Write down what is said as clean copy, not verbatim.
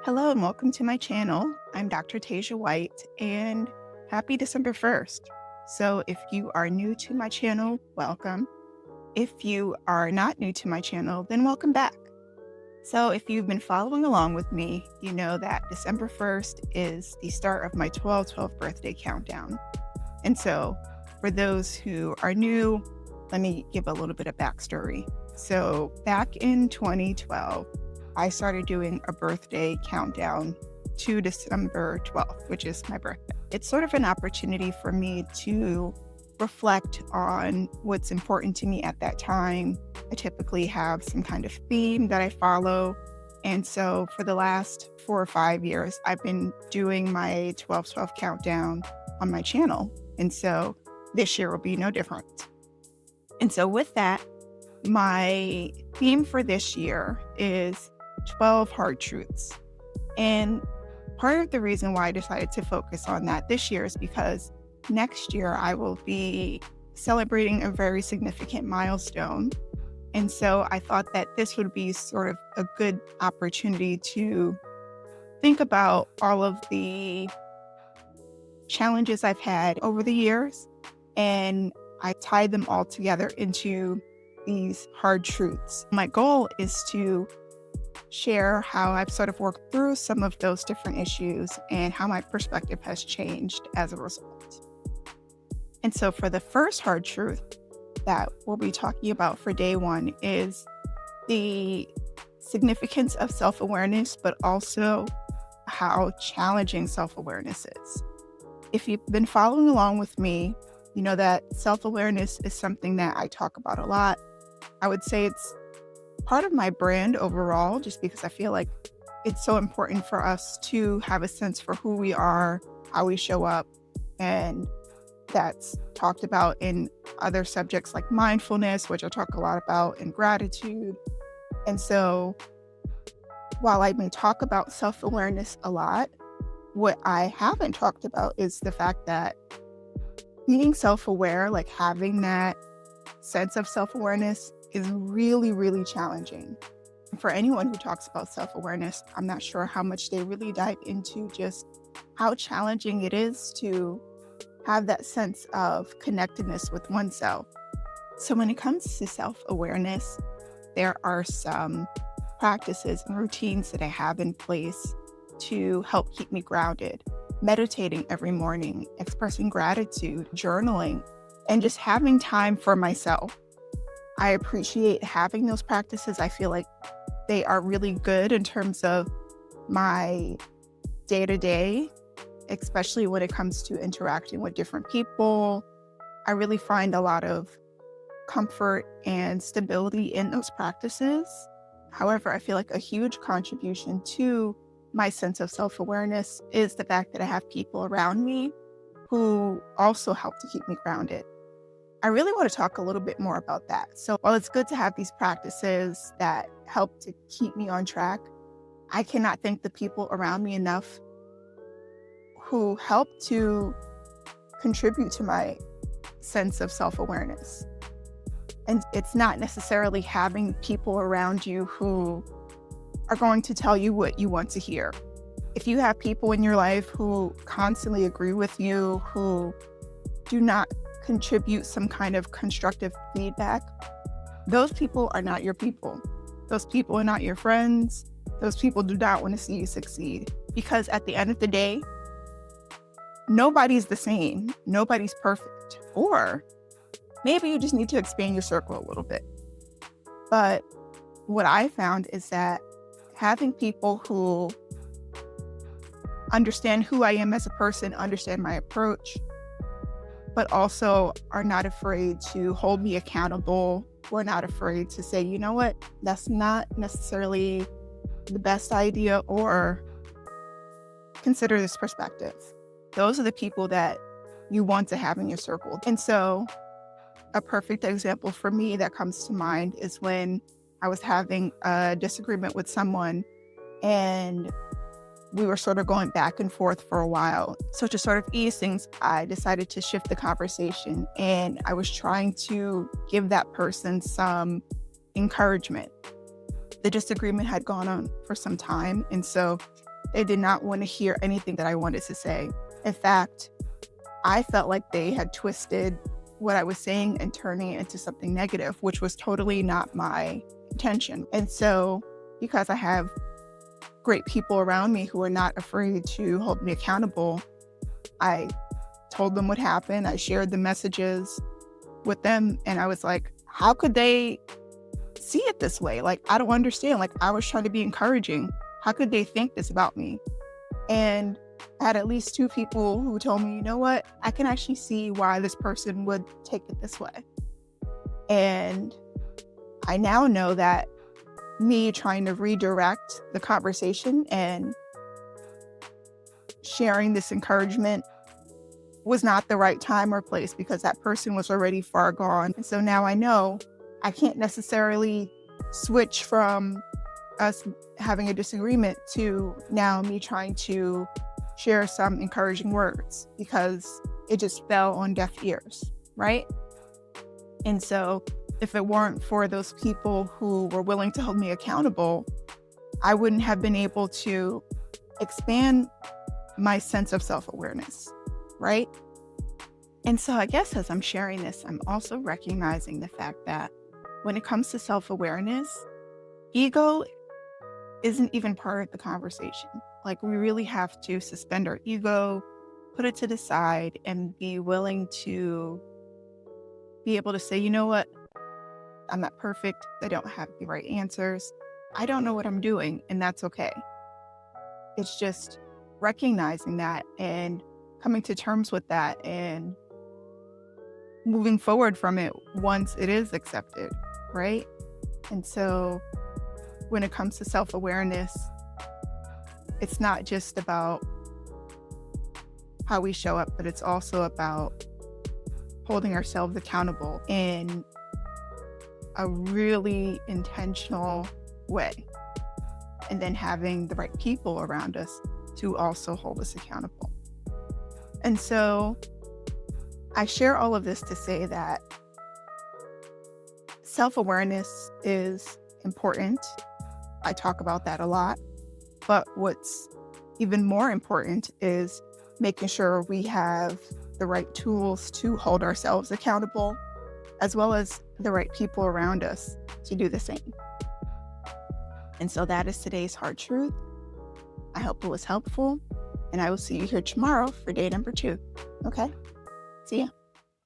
Hello and welcome to my channel. I'm Dr. Tasia White and happy December 1st. So if you are new to my channel, welcome. If you are not new to my channel, then welcome back. So if you've been following along with me, you know that December 1st is the start of my 12/12 birthday countdown. And so for those who are new, let me give a little bit of backstory. So back in 2012, I started doing a birthday countdown to December 12th, which is my birthday. It's sort of an opportunity for me to reflect on what's important to me at that time. I typically have some kind of theme that I follow. And so for the last 4 or 5 years, I've been doing my 12/12 countdown on my channel. And so this year will be no different. And so with that, my theme for this year is 12 hard truths. And part of the reason why I decided to focus on that this year is because next year I will be celebrating a very significant milestone. And so I thought that this would be sort of a good opportunity to think about all of the challenges I've had over the years. And I tied them all together into these hard truths. My goal is to share how I've sort of worked through some of those different issues and how my perspective has changed as a result. And so for the first hard truth that we'll be talking about for day one is the significance of self-awareness, but also how challenging self-awareness is. If you've been following along with me, you know that self-awareness is something that I talk about a lot. I would say it's part of my brand overall, just because I feel like it's so important for us to have a sense for who we are, how we show up, and that's talked about in other subjects like mindfulness, which I talk a lot about, and gratitude. And so while I may talk about self-awareness a lot, what I haven't talked about is the fact that being self-aware, like having that sense of self-awareness, is really, really challenging. And for anyone who talks about self-awareness, I'm not sure how much they really dive into just how challenging it is to have that sense of connectedness with oneself. So when it comes to self-awareness, there are some practices and routines that I have in place to help keep me grounded. Meditating every morning, expressing gratitude, journaling, and just having time for myself. I appreciate having those practices. I feel like they are really good in terms of my day-to-day, especially when it comes to interacting with different people. I really find a lot of comfort and stability in those practices. However, I feel like a huge contribution to my sense of self-awareness is the fact that I have people around me who also help to keep me grounded. I really want to talk a little bit more about that. So while it's good to have these practices that help to keep me on track, I cannot thank the people around me enough who help to contribute to my sense of self-awareness. And it's not necessarily having people around you who are going to tell you what you want to hear. If you have people in your life who constantly agree with you, who do not contribute some kind of constructive feedback, those people are not your people. Those people are not your friends. Those people do not want to see you succeed. Because at the end of the day, nobody's the same. Nobody's perfect. Or maybe you just need to expand your circle a little bit. But what I found is that having people who understand who I am as a person, understand my approach, but also are not afraid to hold me accountable. We're not afraid to say, you know what, that's not necessarily the best idea, or consider this perspective. Those are the people that you want to have in your circle. And so a perfect example for me that comes to mind is when I was having a disagreement with someone and we were sort of going back and forth for a while. So to sort of ease things, I decided to shift the conversation, and I was trying to give that person some encouragement. The disagreement had gone on for some time, and so They did not want to hear anything that I wanted to say. In fact, I felt like they had twisted what I was saying and turning it into something negative, which was totally not my intention. And so, because I have great people around me who are not afraid to hold me accountable, I told them what happened. I shared the messages with them, and I was like, how could they see it this way? Like, I don't understand. Like, I was trying to be encouraging. How could they think this about me? And I had at least 2 people who told me, you know what, I can actually see why this person would take it this way. And I now know that me trying to redirect the conversation and sharing this encouragement was not the right time or place, because that person was already far gone. And so now I know I can't necessarily switch from us having a disagreement to now me trying to share some encouraging words, because it just fell on deaf ears, right? And so if it weren't for those people who were willing to hold me accountable, I wouldn't have been able to expand my sense of self-awareness, right? And so I guess as I'm sharing this, I'm also recognizing the fact that when it comes to self-awareness, ego isn't even part of the conversation. Like, we really have to suspend our ego, put it to the side, and be willing to be able to say, you know what? I'm not perfect. I don't have the right answers. I don't know what I'm doing, and that's okay. It's just recognizing that and coming to terms with that and moving forward from it once it is accepted, right? And so when it comes to self-awareness, it's not just about how we show up, but it's also about holding ourselves accountable in a really intentional way, and then having the right people around us to also hold us accountable. And so I share all of this to say that self-awareness is important. I talk about that a lot. But what's even more important is making sure we have the right tools to hold ourselves accountable, as well as the right people around us to do the same. And so that is today's hard truth. I hope it was helpful, and I will see you here tomorrow for day number 2. Okay? See ya.